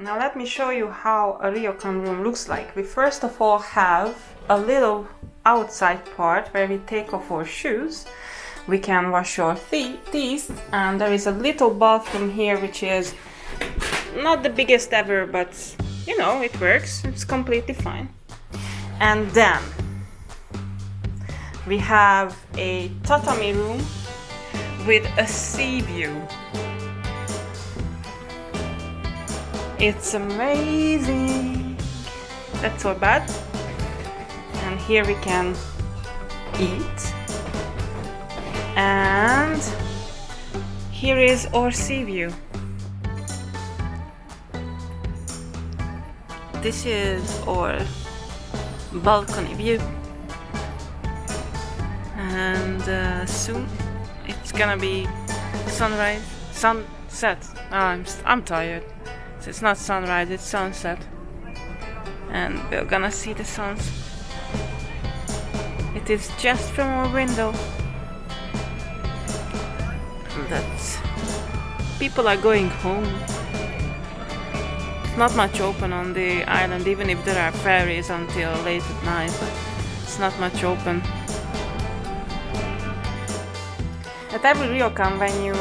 Now let me show you how a ryokan room looks like. We first of all have a little outside part where we take off our shoes. We can wash our teeth, and there is a little bathroom here which is not the biggest ever, but you know, it works. It's completely fine. And then we have a tatami room with a sea view. It's amazing. That's our bed. And here we can eat. And here is our sea view. This is our balcony view. And soon it's gonna be sunrise, sunset. Oh, I'm tired. So it's not sunrise, it's sunset. And we're gonna see the suns. It is just from our window. That's people are going home. It's not much open on the island, even if there are ferries until late at night, but it's not much open. At every ryokan, when you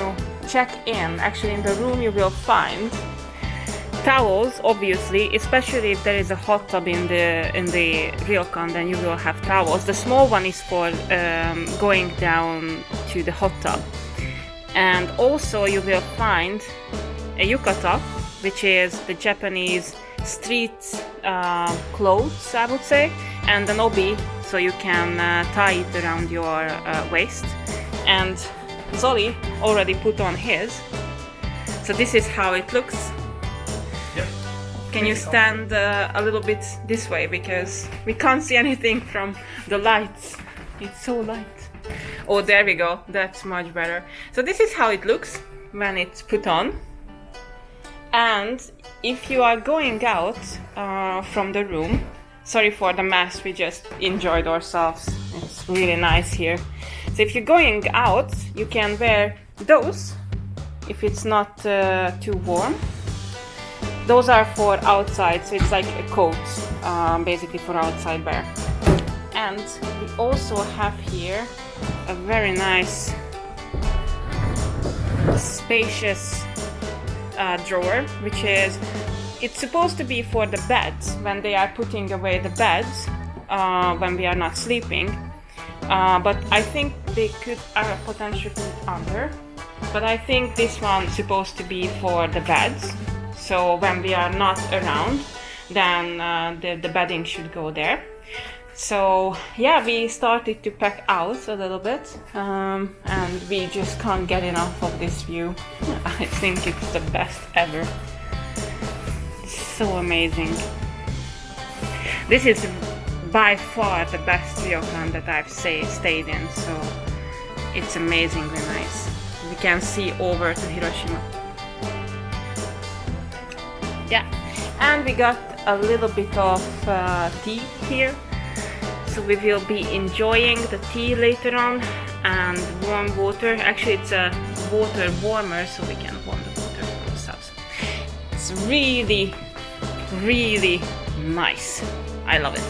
check in, actually in the room you will find towels, obviously, especially if there is a hot tub in the ryokan, then you will have towels. The small one is for going down to the hot tub. And also you will find a yukata, which is the Japanese street clothes, I would say, and an obi, so you can tie it around your waist. And Zoli already put on his, so this is how it looks. Yep. Can you stand a little bit this way, because we can't see anything from the lights. It's so light. Oh, there we go. That's much better. So this is how it looks when it's put on. And if you are going out from the room, sorry for the mess, we just enjoyed ourselves. It's really nice here. So if you're going out, you can wear those if it's not too warm. Those are for outside, so it's like a coat, basically for outside wear. And we also have here a very nice, spacious drawer, which is, it's supposed to be for the beds, when they are putting away the beds, when we are not sleeping. But I think they could potentially put under. But I think this one's supposed to be for the beds. So when we are not around, then the bedding should go there. So yeah, we started to pack out a little bit, and we just can't get enough of this view. I think it's the best ever. It's so amazing. This is by far the best ryokan that I've stayed in, so it's amazingly nice. We can see over to Hiroshima. Yeah, and we got a little bit of tea here. So we will be enjoying the tea later on, and warm water. Actually, it's a water warmer, so we can warm the water for ourselves. It's really, really nice. I love it.